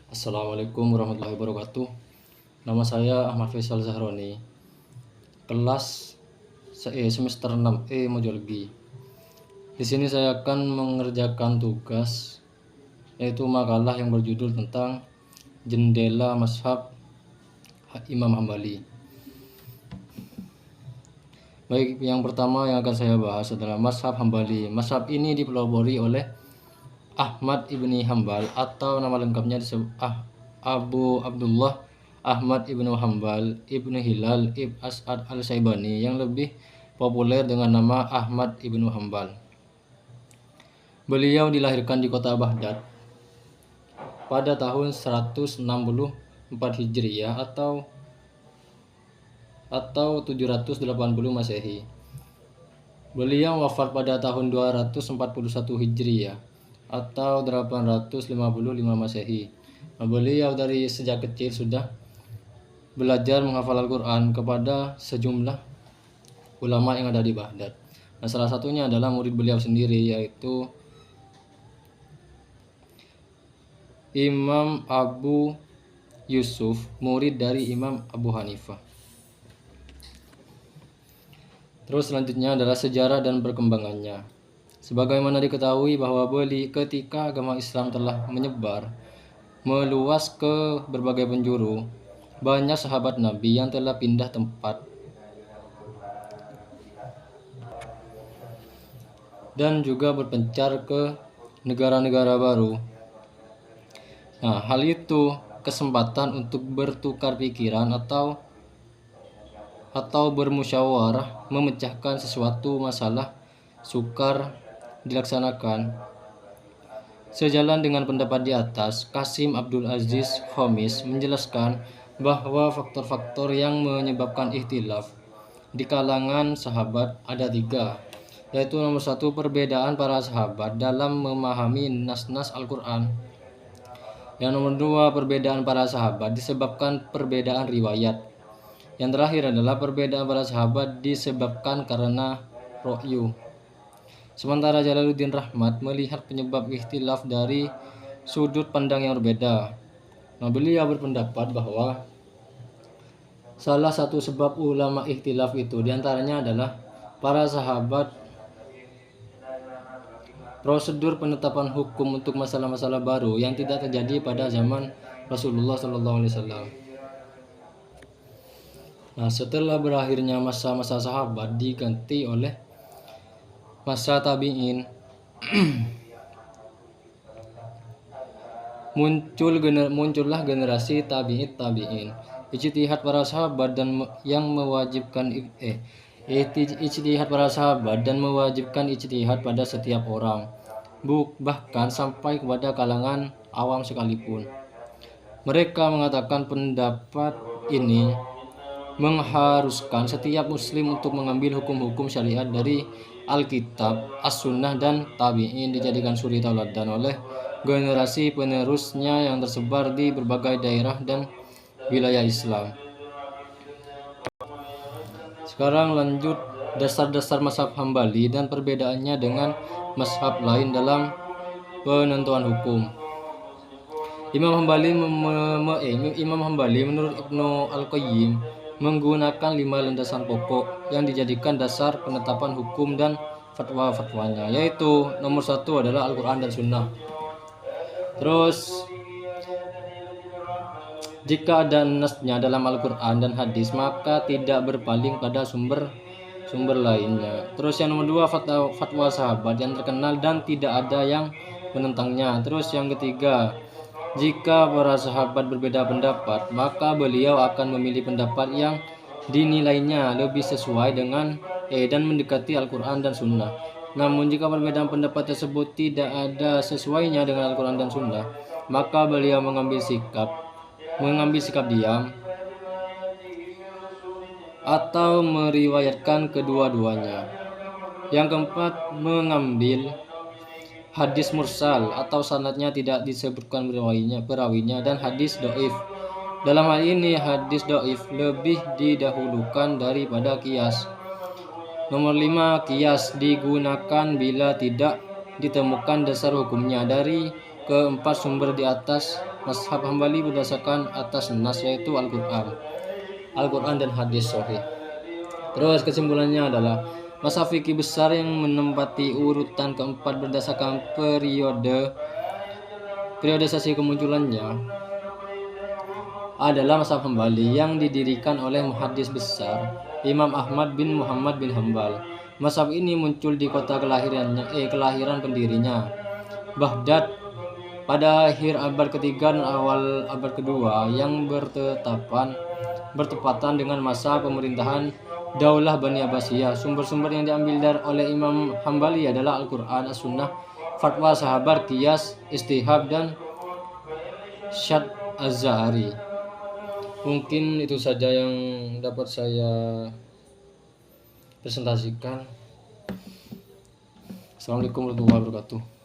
Assalamualaikum warahmatullahi wabarakatuh. Nama saya Ahmad Faisal Zahroni, kelas semester 6E Mojologi. Di sini saya akan mengerjakan tugas, yaitu makalah yang berjudul tentang jendela mazhab Imam Hambali. Baik, yang pertama yang akan saya bahas adalah mazhab Hambali. Mazhab ini dipelopori oleh Ahmad ibni Hambal, atau nama lengkapnya disebut Abu Abdullah Ahmad ibnu Hambal ibnu Hilal ibn As'ad al-Syaibani, yang lebih populer dengan nama Ahmad ibnu Hambal. Beliau dilahirkan di kota Baghdad pada tahun 164 Hijriah atau 780 Masehi. Beliau wafat pada tahun 241 Hijriah atau 855 Masehi. Beliau dari sejak kecil sudah belajar menghafal Al-Quran kepada sejumlah ulama yang ada di Baghdad. Nah, salah satunya adalah murid beliau sendiri, yaitu Imam Abu Yusuf, murid dari Imam Abu Hanifah. Terus selanjutnya adalah sejarah dan perkembangannya. Sebagaimana diketahui bahwa ketika agama Islam telah menyebar meluas ke berbagai penjuru, banyak sahabat Nabi yang telah pindah tempat dan juga berpencar ke negara-negara baru. Nah, hal itu kesempatan untuk bertukar pikiran atau bermusyawarah memecahkan sesuatu masalah sukar dilaksanakan. Sejalan dengan pendapat di atas, Qasim Abdul Aziz Khamis menjelaskan bahwa faktor-faktor yang menyebabkan ikhtilaf di kalangan sahabat ada 3, yaitu nomor 1, perbedaan para sahabat dalam memahami nas-nas Al-Quran. Yang nomor 2, perbedaan para sahabat disebabkan perbedaan riwayat. Yang terakhir adalah perbedaan para sahabat disebabkan karena ro'yu. Sementara Jalaluddin Rahmat melihat penyebab ikhtilaf dari sudut pandang yang berbeda. Nah, beliau berpendapat bahwa salah satu sebab ulama ikhtilaf itu diantaranya adalah para sahabat prosedur penetapan hukum untuk masalah-masalah baru yang tidak terjadi pada zaman Rasulullah SAW. Nah, setelah berakhirnya masa-masa sahabat diganti oleh masa tabi'in, muncullah generasi tabi'in. Ijtihad para sahabat dan mewajibkan ijtihad pada setiap orang, bahkan sampai kepada kalangan awam sekalipun. Mereka mengatakan pendapat ini mengharuskan setiap muslim untuk mengambil hukum-hukum syariat dari Alkitab, As-Sunnah, dan Tabi'in dijadikan suri tauladan oleh generasi penerusnya yang tersebar di berbagai daerah dan wilayah Islam. Sekarang lanjut dasar-dasar mazhab Hambali dan perbedaannya dengan mazhab lain dalam penentuan hukum. Imam Hambali menurut Ibnu Al-Qayyim menggunakan 5 landasan pokok yang dijadikan dasar penetapan hukum dan fatwa-fatwanya, yaitu nomor 1 adalah Al-Quran dan Sunnah. Terus jika ada nasnya dalam Al-Quran dan hadis, maka tidak berpaling pada sumber lainnya. Terus yang nomor 2, fatwa sahabat yang terkenal dan tidak ada yang menentangnya. Terus yang ketiga, jika para sahabat berbeda pendapat, maka beliau akan memilih pendapat yang dinilainya lebih sesuai dengan dan mendekati Al-Quran dan Sunnah. Namun jika perbedaan pendapat tersebut tidak ada sesuainya dengan Al-Quran dan Sunnah, maka beliau mengambil sikap diam atau meriwayatkan kedua-duanya. Yang keempat, mengambil hadis mursal atau sanadnya tidak disebutkan perawinya dan hadis doif. Dalam hal ini hadis doif lebih didahulukan daripada qiyas. Nomor 5, qiyas digunakan bila tidak ditemukan dasar hukumnya dari keempat sumber di atas Mazhab Hambali berdasarkan atas nas yaitu Al-Quran dan hadis sahih. Terus kesimpulannya adalah mazhab fikih besar yang menempati urutan keempat berdasarkan periodisasi kemunculannya adalah mazhab Hambali yang didirikan oleh muhaddis besar Imam Ahmad bin Muhammad bin Hambal. Mazhab ini muncul di kota kelahiran pendirinya, Baghdad, pada akhir abad ketiga dan awal abad kedua, yang bertepatan dengan masa pemerintahan Daulah Bani Abbasiyah. Sumber-sumber yang diambil oleh Imam Hambali adalah Al-Quran, As-Sunnah, fatwa sahabat, qiyas, istihab, dan syad az-zahari. Mungkin itu saja yang dapat saya presentasikan. Assalamualaikum warahmatullahi wabarakatuh.